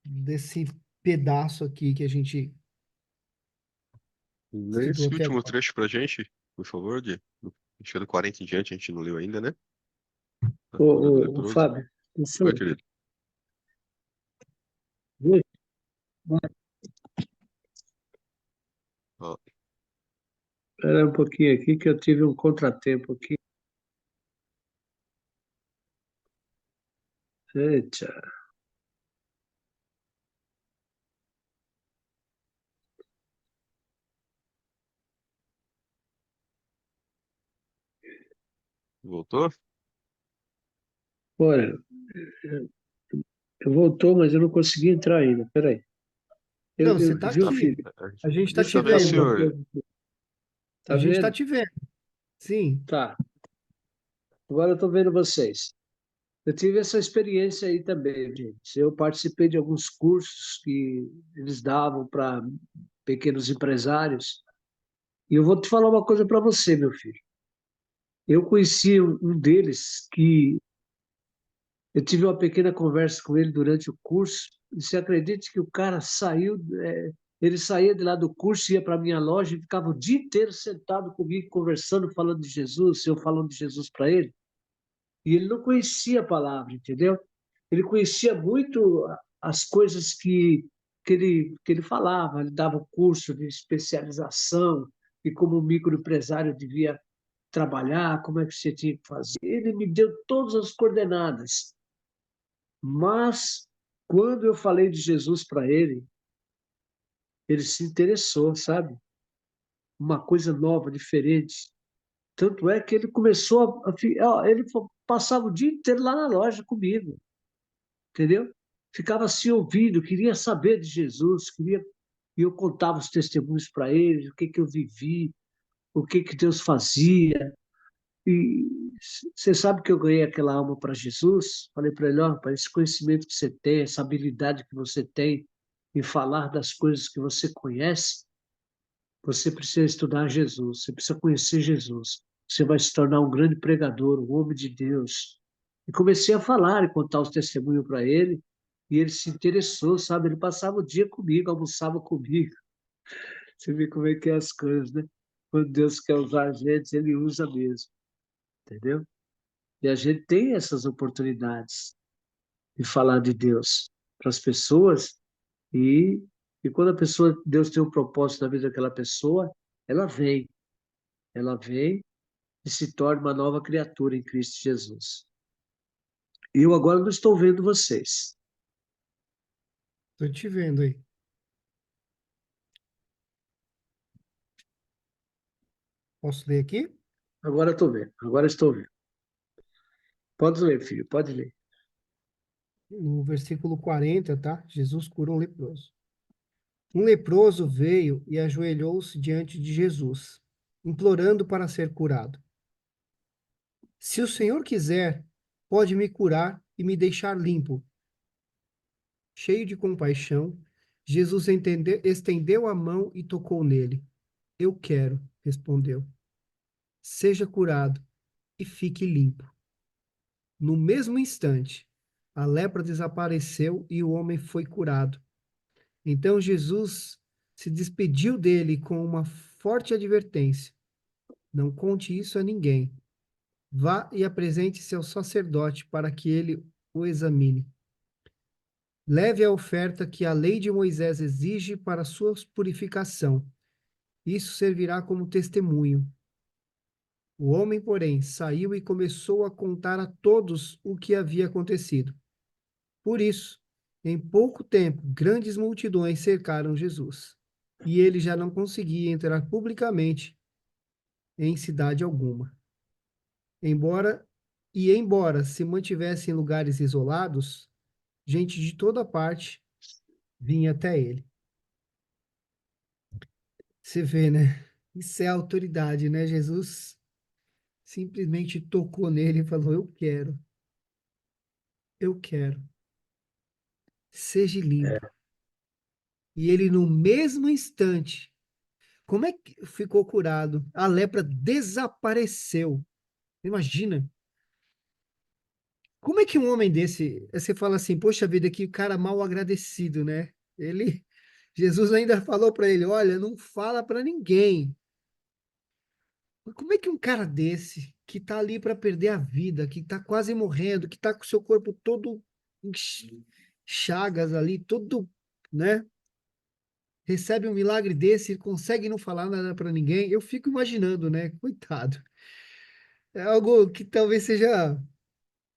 desse pedaço aqui que a gente Lê estudou esse até último agora. trecho pra gente, por favor, acho que é do 40 em diante, a gente não leu ainda, né? A cura do O leproso. Fábio, deixa Oi, eu querido. ver. Ó, Espera um pouquinho aqui que eu tive um contratempo aqui. Eita. voltou? Olha, eu voltou, mas eu não consegui entrar ainda. Peraí. Não, você está Viu, aqui. filho? A gente está gente Deixa te tá eu vendo o falar vendo. uma senhor. coisa. A Tá gente está vendo? te vendo. Sim. Tá. Agora eu tô vendo vocês. Eu tive essa experiência aí também, gente. Eu participei de alguns cursos que eles davam para pequenos empresários. E eu vou te falar uma coisa para você, meu filho. Eu conheci um deles que eu tive uma pequena conversa com ele durante o curso. E você acredite que o cara saiu, ele saía de lá do curso, ia para a minha loja e ficava o dia inteiro sentado comigo, conversando, falando de Jesus, eu falando de Jesus para ele. E ele não conhecia a palavra, entendeu? Ele conhecia muito as coisas que ele falava, ele dava curso de especialização e como o microempresário devia trabalhar, como é que você tinha que fazer. Ele me deu todas as coordenadas. Mas, quando eu falei de Jesus para ele, ele se interessou, sabe? Uma coisa nova, diferente. Tanto é que ele começou ele passava o dia inteiro lá na loja comigo, entendeu? Ficava se ouvindo, queria saber de Jesus, e eu contava os testemunhos para ele, o que que eu vivi, o que que Deus fazia. E você sabe que eu ganhei aquela alma para Jesus? Falei para ele, ó, para esse conhecimento que você tem, essa habilidade que você tem em falar das coisas que você conhece, você precisa estudar Jesus, você precisa conhecer Jesus. Você vai se tornar um grande pregador, um homem de Deus. E comecei a falar e contar os testemunhos para ele, e ele se interessou, sabe? Ele passava o dia comigo, almoçava comigo. Você vê como é que é as coisas, né? Quando Deus quer usar a gente, ele usa mesmo, entendeu? E a gente tem essas oportunidades de falar de Deus para as pessoas e, e quando a pessoa, Deus tem um propósito na vida daquela pessoa, ela vem, ela vem e se torna uma nova criatura em Cristo Jesus. E eu agora não estou vendo vocês. Tô te vendo aí. Posso ler aqui? Agora estou vendo, agora estou vendo. Pode ler, filho, pode ler. No versículo 40, tá? Jesus cura um leproso. Um leproso veio e ajoelhou-se diante de Jesus, implorando para ser curado. Se o Senhor quiser, pode me curar e me deixar limpo. Cheio de compaixão, Jesus estendeu a mão e tocou nele. Eu quero, respondeu. Seja curado e fique limpo. No mesmo instante, a lepra desapareceu e o homem foi curado. Então Jesus se despediu dele com uma forte advertência: não conte isso a ninguém. Vá e apresente-se ao sacerdote para que ele o examine. Leve a oferta que a lei de Moisés exige para sua purificação. Isso servirá como testemunho. O homem, porém, saiu e começou a contar a todos o que havia acontecido. Por isso, em pouco tempo, grandes multidões cercaram Jesus, e ele já não conseguia entrar publicamente em cidade alguma. Embora se mantivesse em lugares isolados, gente de toda parte vinha até ele. Você vê, né? Isso é autoridade, né? Jesus simplesmente tocou nele e falou: eu quero, seja limpo. É, E ele, no mesmo instante, como é que ficou curado? A lepra desapareceu. Imagina. Como é que um homem desse, você fala assim, poxa vida, que cara mal agradecido, né? Ele, Jesus ainda falou para ele, olha, não fala para ninguém. Mas como é que um cara desse, que tá ali para perder a vida, que tá quase morrendo, que tá com o seu corpo todo em chagas ali, todo, né? Recebe um milagre desse e consegue não falar nada para ninguém? Eu fico imaginando, né? Coitado. É algo que talvez seja.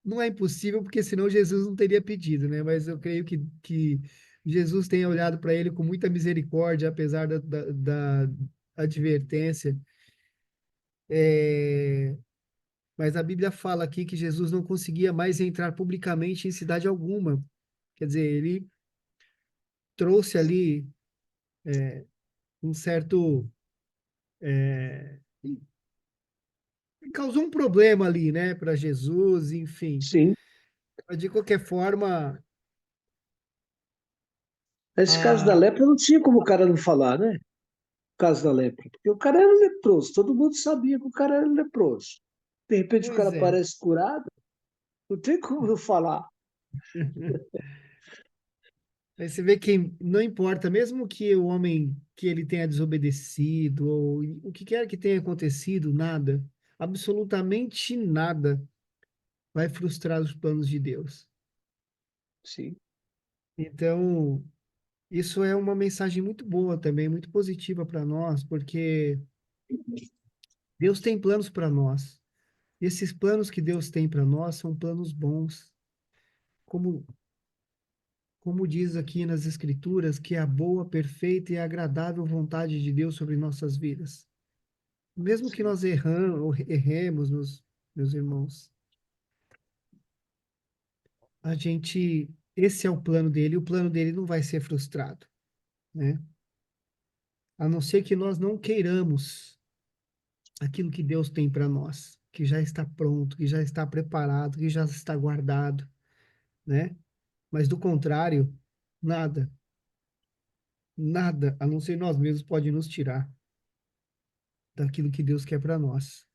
Não é impossível, porque senão Jesus não teria pedido, né? Mas eu creio que Jesus tenha olhado para ele com muita misericórdia, apesar da advertência. É, mas a Bíblia fala aqui que Jesus não conseguia mais entrar publicamente em cidade alguma. Quer dizer, ele trouxe ali um certo. é, Causou um problema ali, né, para Jesus, enfim. sim. Mas, de qualquer forma, Nesse caso da a... lepra, não tinha como o cara não falar, né? O caso da lepra. Porque o cara era leproso, todo mundo sabia que o cara era leproso. De repente o cara pois é. aparece curado, não tem como não falar. Aí você vê que não importa, mesmo que o homem que ele tenha desobedecido, ou o que quer que tenha acontecido, nada, absolutamente nada vai frustrar os planos de Deus. Sim, Então, isso é uma mensagem muito boa também, muito positiva para nós, porque Deus tem planos para nós. E esses planos que Deus tem para nós são planos bons, como como diz aqui nas Escrituras, que é a boa, perfeita e agradável vontade de Deus sobre nossas vidas. Mesmo que sim, nós erremos, meus irmãos, esse é o plano dele, e o plano dele não vai ser frustrado, né? A não ser que nós não queiramos aquilo que Deus tem para nós, que já está pronto, que já está preparado, que já está guardado, né? Mas do contrário, nada, nada, a não ser nós mesmos, pode nos tirar daquilo que Deus quer para nós.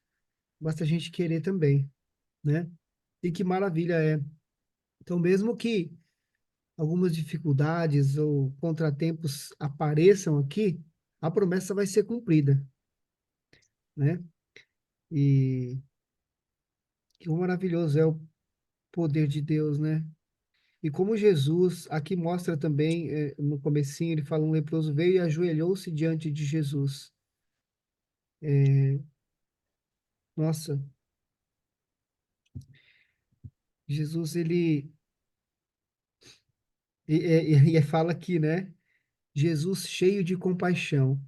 Basta a gente querer também, né? E que maravilha é. Então, mesmo que algumas dificuldades ou contratempos apareçam aqui, a promessa vai ser cumprida, né? E que maravilhoso é o poder de Deus, né? E como Jesus, aqui mostra também, no comecinho, ele fala, um leproso veio e ajoelhou-se diante de Jesus. Nossa, Jesus, e fala aqui, né? Jesus cheio de compaixão.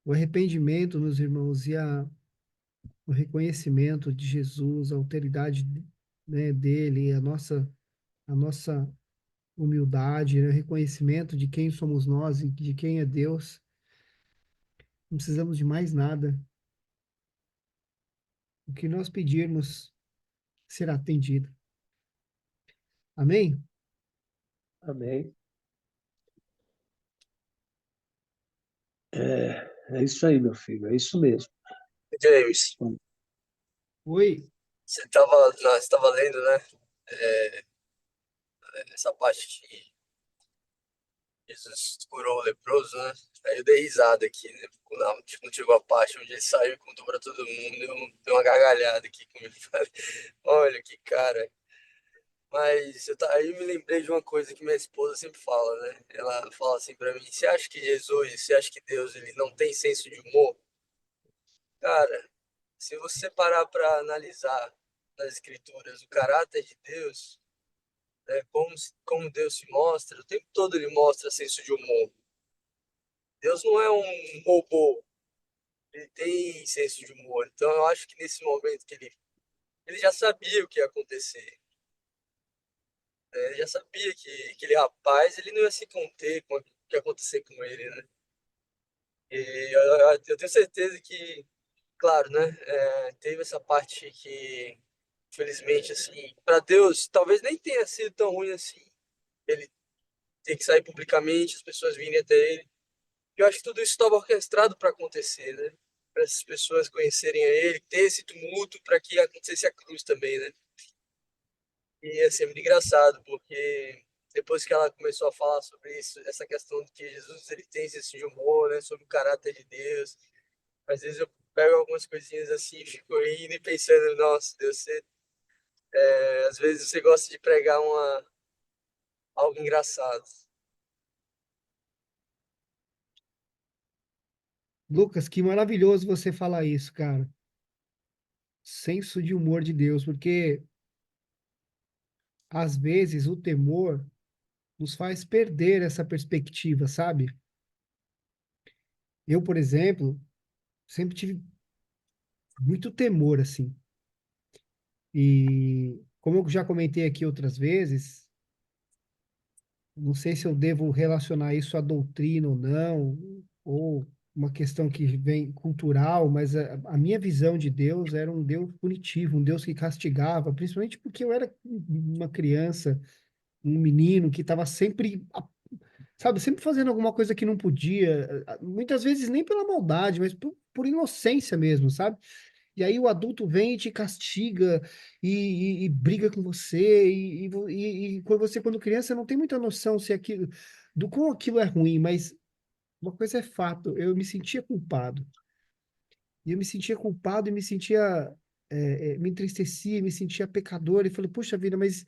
O arrependimento, meus irmãos, o reconhecimento de Jesus, a alteridade né, dele, a nossa humildade, né, reconhecimento de quem somos nós e de quem é Deus. Não precisamos de mais nada. O que nós pedirmos será atendido. Amém? Amém. É isso aí, meu filho, é isso mesmo. James, Oi, você tava lendo, né? é, Essa parte que Jesus curou o leproso, né? Aí eu dei risada aqui, né? Quando chegou a parte onde ele saiu e contou pra todo mundo, deu uma gargalhada aqui comigo. Falei, olha que cara. Mas aí eu me lembrei de uma coisa que minha esposa sempre fala, né? Ela fala assim pra mim: você acha que Deus ele não tem senso de humor? Cara, se você parar pra analisar nas escrituras o caráter de Deus, né, como Deus se mostra, o tempo todo ele mostra senso de humor. Deus não é um robô, ele tem senso de humor. Então eu acho que nesse momento que ele já sabia o que ia acontecer, né? Ele já sabia que aquele rapaz ele não ia se conter com o que ia acontecer com ele, né? E eu tenho certeza que, claro, né? Teve essa parte que, infelizmente, assim, para Deus, talvez nem tenha sido tão ruim assim. Ele ter que sair publicamente, as pessoas virem até ele. Eu acho que tudo isso estava orquestrado para acontecer, né? Para essas pessoas conhecerem a ele, ter esse tumulto para que acontecesse a cruz também, né? E assim, é muito engraçado, porque depois que ela começou a falar sobre isso, essa questão de que Jesus ele tem esse senso de humor, né? Sobre o caráter de Deus, às vezes eu pego algumas coisinhas assim, e fico rindo e pensando, nossa, Deus, às vezes você gosta de pregar algo engraçado. Lucas, que maravilhoso você falar isso, cara. Senso de humor de Deus, porque às vezes o temor nos faz perder essa perspectiva, sabe? Eu, por exemplo, sempre tive muito temor, assim. E como eu já comentei aqui outras vezes, não sei se eu devo relacionar isso à doutrina ou não, ou uma questão que vem cultural, mas a minha visão de Deus era um Deus punitivo, um Deus que castigava, principalmente porque eu era uma criança, um menino que estava sempre, sabe, sempre fazendo alguma coisa que não podia, muitas vezes nem pela maldade, mas por inocência mesmo, sabe? E aí o adulto vem e te castiga e briga com você, e quando você, quando criança, não tem muita noção se aquilo, do como aquilo é ruim, mas uma coisa é fato, eu me sentia culpado. E eu me sentia culpado e me sentia, me entristecia, me sentia pecador, e falei, puxa vida, mas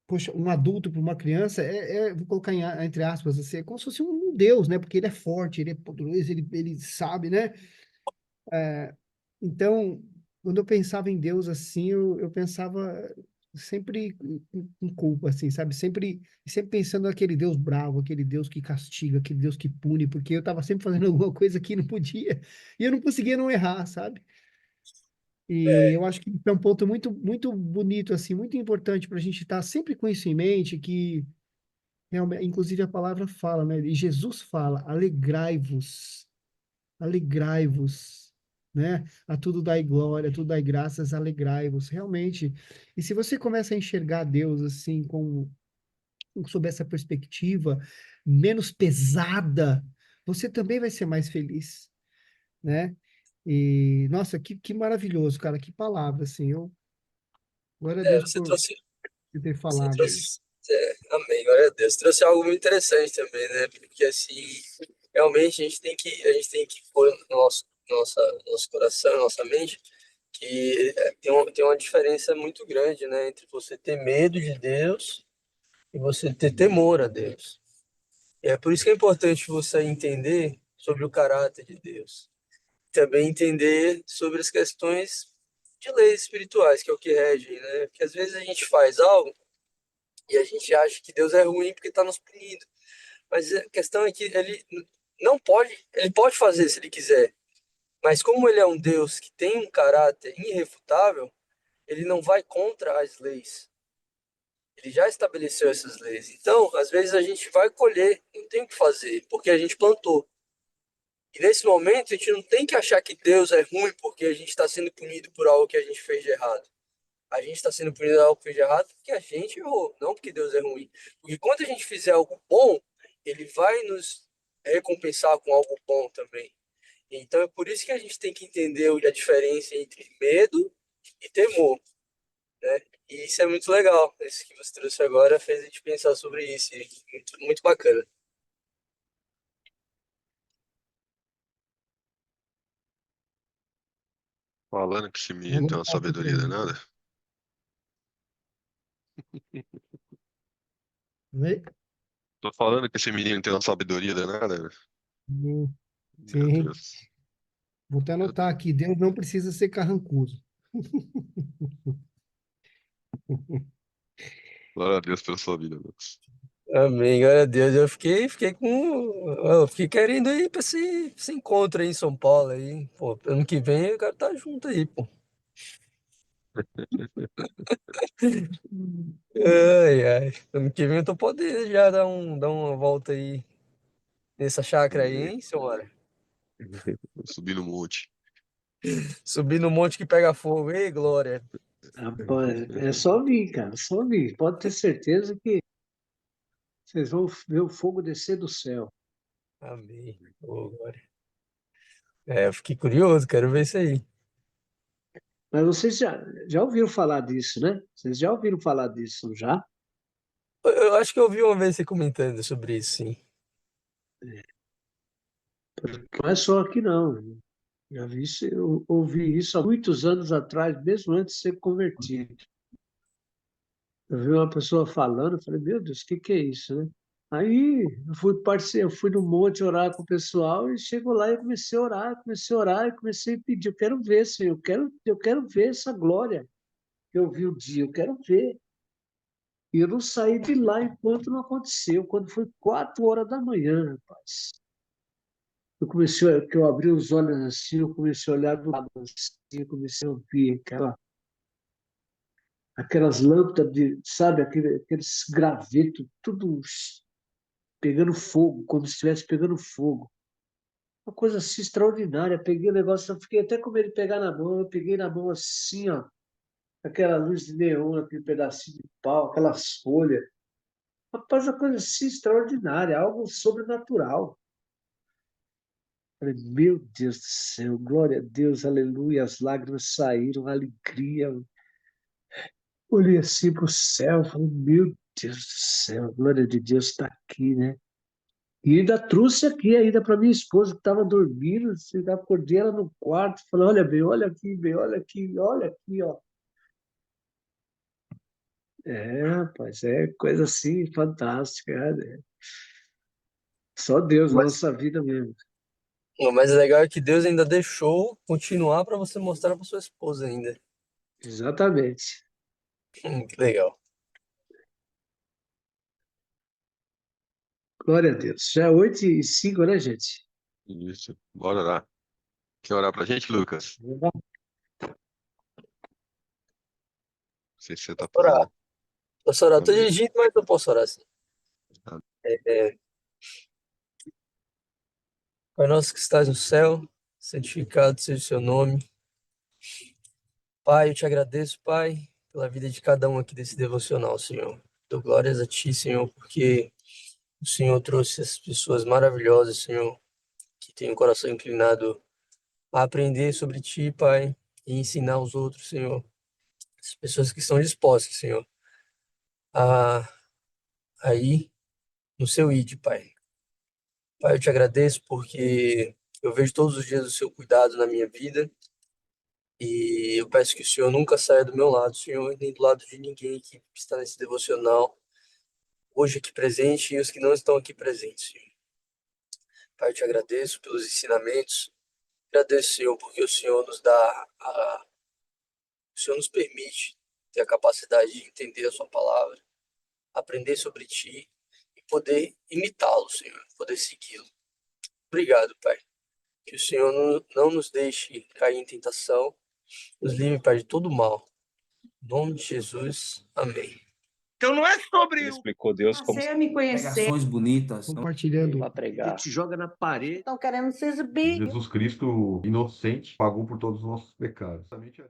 poxa, um adulto para uma criança vou colocar entre aspas, assim, é como se fosse um Deus, né? Porque ele é forte, ele é poderoso, ele sabe, né? Então, quando eu pensava em Deus assim, eu pensava sempre em culpa, assim, sabe? Sempre pensando naquele Deus bravo, aquele Deus que castiga, aquele Deus que pune, porque eu estava sempre fazendo alguma coisa que não podia e eu não conseguia não errar, sabe? E É, eu acho que é um ponto muito, muito bonito, assim, muito importante para a gente estar sempre com isso em mente, que realmente, inclusive a palavra fala, né? E Jesus fala, alegrai-vos, né? A tudo dai glória, a tudo dai graças, alegrai-vos, realmente. E se você começa a enxergar Deus assim, sob essa perspectiva menos pesada, você também vai ser mais feliz, né? E, nossa, que maravilhoso, cara, que palavra, assim, glória a Deus você por trouxe ter Você falado aí. trouxe. Amém, glória a Deus. Trouxe algo muito interessante também, né? Porque assim, realmente a gente tem que pôr no nosso coração, nossa mente, que tem uma diferença muito grande, né? Entre você ter medo de Deus e você ter temor a Deus. E é por isso que é importante você entender sobre o caráter de Deus. Também entender sobre as questões de leis espirituais, que é o que regem, né? Porque às vezes a gente faz algo e a gente acha que Deus é ruim porque está nos punindo. Mas a questão é que ele não pode, ele pode fazer se ele quiser. Mas como ele é um Deus que tem um caráter irrefutável, ele não vai contra as leis. Ele já estabeleceu essas leis. Então, às vezes a gente vai colher, não tem o que fazer, porque a gente plantou. E nesse momento a gente não tem que achar que Deus é ruim porque a gente está sendo punido por algo que a gente fez de errado. A gente está sendo punido por algo que fez de errado porque a gente errou, não porque Deus é ruim. Porque quando a gente fizer algo bom, ele vai nos recompensar com algo bom também. Então é por isso que a gente tem que entender a diferença entre medo e temor, né? E isso é muito legal. Esse que você trouxe agora fez a gente pensar sobre isso. E muito, muito bacana. Falando que esse menino Vamos tem uma lá, sabedoria Pedro. danada. Vê? Tô falando que esse menino tem uma sabedoria danada. Hum, Meu Sim. Deus. Vou até Meu anotar Deus. aqui. Deus não precisa ser carrancudo. Glória a Deus pela sua vida, Deus. Amém, glória a Deus. Eu fiquei querendo ir para esse encontro aí em São Paulo aí. Pô, ano que vem eu quero estar junto aí, pô. Ai, ai. Ano que vem eu tô podendo já dar uma volta aí nessa chácara aí, Amém. hein, senhora? Subir no monte. Subir no monte que pega fogo. Ei, glória. Rapaz, é só vir, cara, só vir. Pode ter certeza que vocês vão ver o fogo descer do céu. Amém. Ô, glória. É, eu fiquei curioso, quero ver isso aí. Mas vocês já ouviram falar disso, né? Vocês já ouviram falar disso já? Eu acho que eu ouvi uma vez você comentando sobre isso, sim. Não é só aqui, não. Já vi isso, eu ouvi isso há muitos anos atrás, mesmo antes de ser convertido. Eu vi uma pessoa falando, eu falei, meu Deus, o que que é isso, né? Aí eu fui no monte orar com o pessoal e chegou lá e eu comecei a orar e comecei a pedir, eu quero ver, Senhor, eu quero ver essa glória que eu vi o dia, eu quero ver. E eu não saí de lá enquanto não aconteceu. Quando foi 4 horas da manhã, rapaz. Que eu abri os olhos assim, eu comecei a olhar do lado assim, eu comecei a ouvir aquelas lâmpadas de, sabe, aqueles gravetos, tudo pegando fogo, como se estivesse pegando fogo. Uma coisa assim extraordinária. Peguei o negócio, eu fiquei até com medo de pegar na mão, eu peguei na mão assim, ó, aquela luz de neon, aquele pedacinho de pau, aquelas folhas. Rapaz, uma coisa assim extraordinária, algo sobrenatural. Falei, meu Deus do céu, glória a Deus, aleluia, as lágrimas saíram, a alegria. Olhei assim para o céu, falei, meu Deus do céu, a glória de Deus está aqui, né? E ainda trouxe aqui ainda para minha esposa que estava dormindo, assim, acordei ela no quarto, falei, olha bem, olha aqui, ó. É, rapaz, é coisa assim fantástica, né? Só Deus na Mas nossa vida mesmo. o mais legal é que Deus ainda deixou continuar para você mostrar para sua esposa ainda. Exatamente. Que legal. Glória a Deus. Já é 8h05, né, gente? Isso. Bora lá. Quer orar pra gente, Lucas? Não sei se você tá Orar. podendo. Posso orar? Tô Amém. dirigindo, mas eu posso orar sim. É, Pai nosso que estás no céu, santificado seja o seu nome. Pai, eu te agradeço, Pai, pela vida de cada um aqui desse devocional, Senhor. Dou glórias a Ti, Senhor, porque o Senhor trouxe essas pessoas maravilhosas, Senhor, que têm o coração inclinado a aprender sobre Ti, Pai, e ensinar os outros, Senhor. As pessoas que estão dispostas, Senhor, a, a ir no seu ID, Pai. Pai, eu te agradeço porque eu vejo todos os dias o seu cuidado na minha vida e eu peço que o Senhor nunca saia do meu lado, Senhor, nem do lado de ninguém que está nesse devocional, hoje aqui presente e os que não estão aqui presentes, Senhor. Pai, eu te agradeço pelos ensinamentos, agradeço, Senhor, porque o Senhor o Senhor nos permite ter a capacidade de entender a sua palavra, aprender sobre ti e poder imitá-lo, Senhor, poder segui-lo. Obrigado, Pai. Que o Senhor não nos deixe cair em tentação, nos livre, Pai, de todo mal. Em nome de Jesus. Amém. Então não é sobre Ele explicou Deus como Passei a me conhecer. Pregações bonitas. Compartilhando. Para pregar. Te joga na parede. Estão querendo se exibir. Jesus Cristo, inocente, pagou por todos os nossos pecados. Justamente